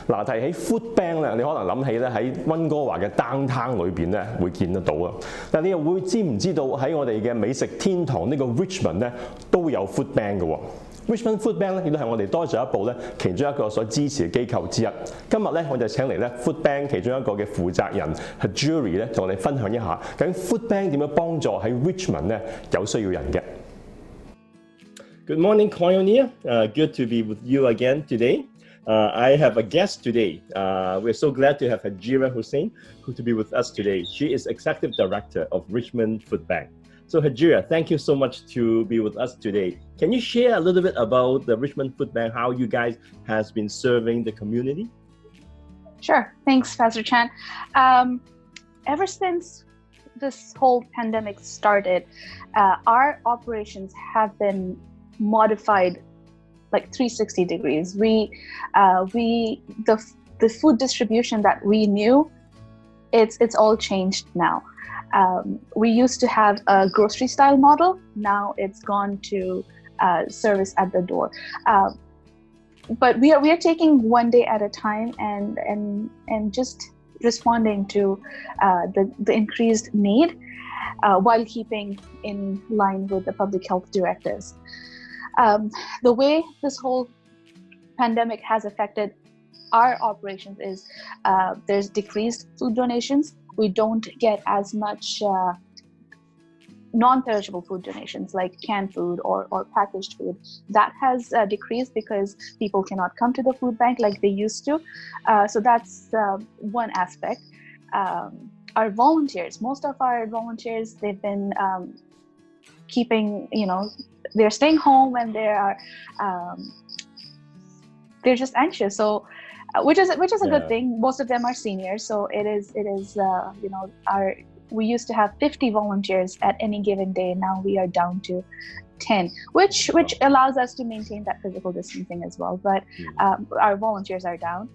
嗱，提起 food bank 咧，你可能諗起咧喺溫哥華嘅 downtown 裏邊咧會見得到啊。但你又會知唔知道喺我哋嘅美食天堂呢個 Richmond 咧都有 food bank 嘅喎？Richmond Food Bank 咧，亦都係我哋多走一步咧其中一個所支持嘅機構之一。今日咧，我就請嚟咧 Food Bank 其中一個嘅負責人 Hijira 咧，同我哋分享一下究竟 Food Bank 點樣幫助喺 Richmond 咧有需要人嘅。Good morning, Koyonia. Good to be with you again today. I have a guest today. We're so glad to have Hijira Hussein to be with us today. She is Executive Director of Richmond Food Bank. So Hijira, thank you so much to be with us today. Can you share a little bit about the Richmond Food Bank, how you guys has been serving the community? Sure. Thanks, Pastor Chan. Ever since this whole pandemic started, our operations have been modified like 360 degrees. The food distribution that we knew, it's all changed now. We used to have a grocery style model. Now it's gone to service at the door. But we are taking one day at a time and just responding to the increased need while keeping in line with the public health directives. The way this whole pandemic has affected our operations is there's decreased food donations. We don't get as much non-perishable food donations like canned food or packaged food. That has decreased because people cannot come to the food bank like they used to. So that's one aspect. Our volunteers, most of our volunteers, they've been keeping, they're staying home and they're just anxious. So which is a good thing. Most of them are seniors, so it is we used to have 50 volunteers at any given day. Now we are down to 10, which allows us to maintain that physical distancing as well. But our volunteers are down.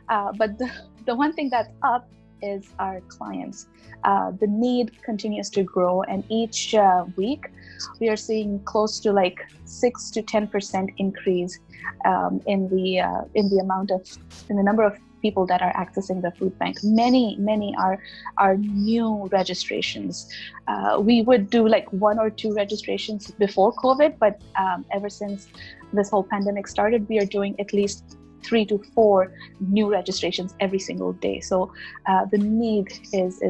But the one thing that's up is our clients. The need continues to grow, and each week we are seeing close to like 6 to 10% increase in the number of people that are accessing the food bank. Many are new registrations. We would do like 1 or 2 registrations before COVID, but ever since this whole pandemic started, we are doing at least 3 to 4 new registrations every single day. So the need is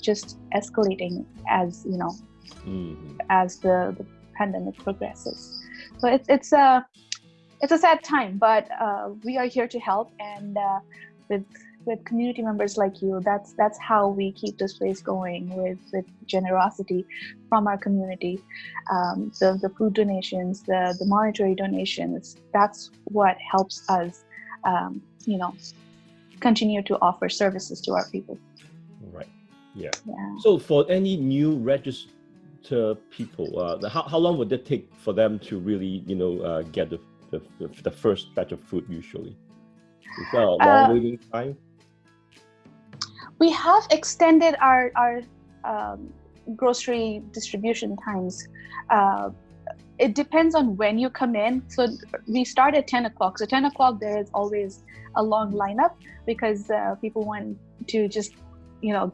just escalating as as the pandemic progresses. So it's a sad time, but we are here to help, and with community members like you, that's how we keep this place going, with generosity from our community. The food donations, the monetary donations, that's what helps us continue to offer services to our people. Right. Yeah. So for any new registered people, how long would it take for them to really get the first batch of food usually? Is there a long waiting time? We have extended our grocery distribution times. It depends on when you come in. So we start at 10 o'clock. So 10 o'clock, there is always a long lineup because people want to just,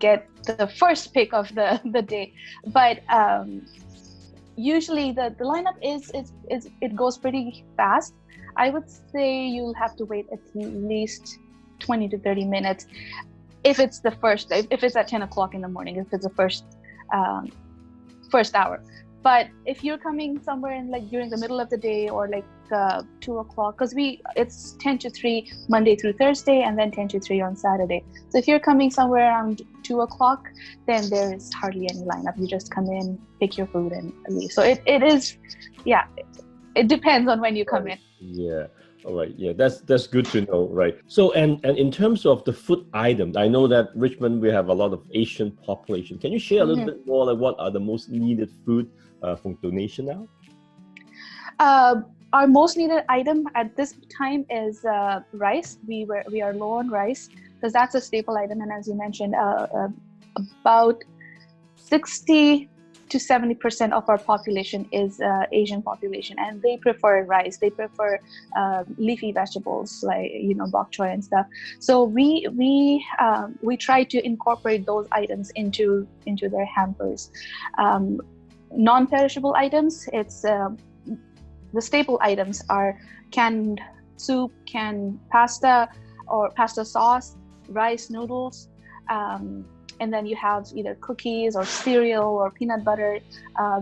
get the first pick of the day. But usually the lineup it goes pretty fast. I would say you'll have to wait at least 20 to 30 minutes if it's if it's at 10 o'clock in the morning, if it's the first hour. But if you're coming somewhere in like during the middle of the day or like 2 o'clock, because it's 10 to 3 Monday through Thursday and then 10 to 3 on Saturday. So if you're coming somewhere around 2 o'clock, then there is hardly any lineup. You just come in, pick your food and leave. So it depends on when you come in. Yeah. All right. Yeah, that's good to know. Right. So and in terms of the food items, I know that Richmond, we have a lot of Asian population. Can you share a little bit more like what are the most needed food for donation now? Our most needed item at this time is rice. We are low on rice because that's a staple item, and as you mentioned, about 60 to 70% of our population is Asian population, and they prefer rice. They prefer leafy vegetables like bok choy and stuff. So we try to incorporate those items into their hampers. Non-perishable items. It's the staple items are canned soup, canned pasta or pasta sauce, rice, noodles. And then you have either cookies or cereal or peanut butter.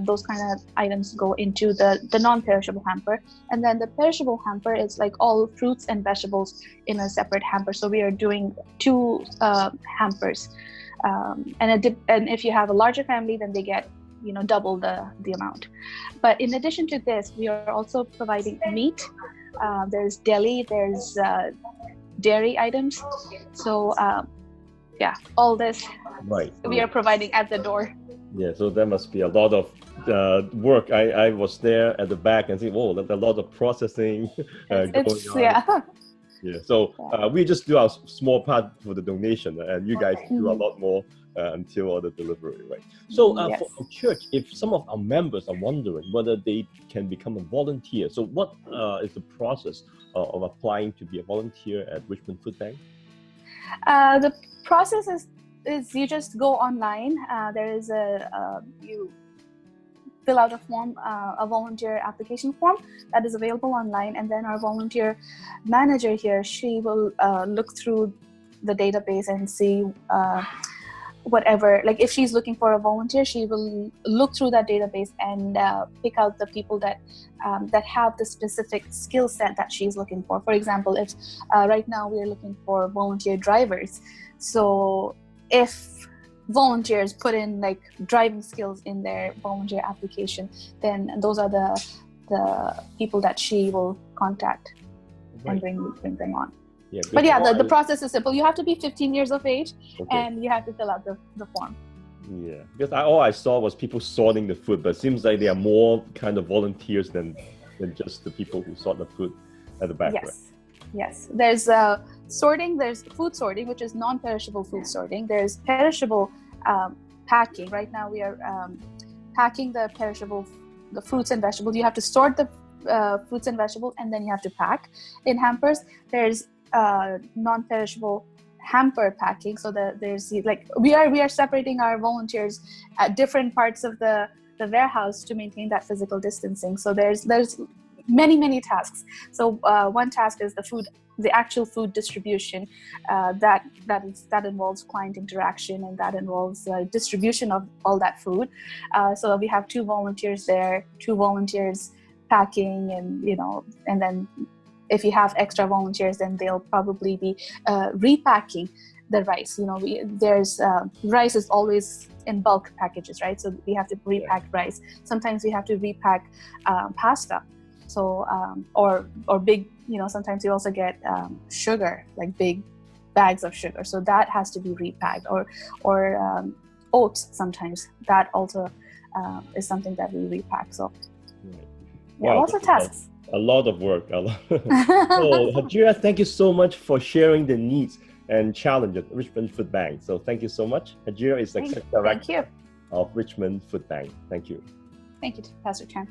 Those kind of items go into the non-perishable hamper. And then the perishable hamper is like all fruits and vegetables in a separate hamper. So we are doing 2 hampers. And if you have a larger family, then they get double the amount. But in addition to this, we are also providing meat. There's deli, there's dairy items. So all this we are providing at the door. Yeah, so there must be a lot of work. I was there at the back and think, whoa, there's a lot of processing going on. Yeah. So we just do our small part for the donation, and you guys do a lot more until all the delivery, right? So for our church, if some of our members are wondering whether they can become a volunteer, so what is the process of applying to be a volunteer at Richmond Food Bank? The process is you just go online. There is you fill out a form, a volunteer application form that is available online, and then our volunteer manager here, she will look through the database and see whatever, like if she's looking for a volunteer, she will look through that database and pick out the people that have the specific skill set that she's looking for. For example, if right now we're looking for volunteer drivers, so if volunteers put in like driving skills in their volunteer application, then those are the people that she will contact and bring them on. Yeah, but yeah, the process is simple. You have to be 15 years of age, and you have to fill out the form. Yeah, because all I saw was people sorting the food, but it seems like there are more kind of volunteers than just the people who sort the food at the back. Yes, right? Yes. There's sorting. There's food sorting, which is non-perishable food sorting. There's perishable packing. Right now we are packing the fruits and vegetables. You have to sort the fruits and vegetables, and then you have to pack in hampers. There's non-perishable hamper packing, so there's like we are separating our volunteers at different parts of the warehouse to maintain that physical distancing. So there's many tasks. So one task is the actual food distribution, that involves client interaction, and that involves distribution of all that food. So we have 2 volunteers there, 2 volunteers packing, and then if you have extra volunteers, then they'll probably be repacking the rice. There's rice is always in bulk packages, right? So we have to repack rice. Sometimes we have to repack pasta. So or big, sometimes you also get sugar, like big bags of sugar. So that has to be repacked, or oats. Sometimes that also is something that we repack. So lots of tasks. A lot of work. So, Hijira, thank you so much for sharing the needs and challenges at Richmond Food Bank. So thank you so much. Hijira is Executive Director of Richmond Food Bank. Thank you. Thank you, Pastor Chan.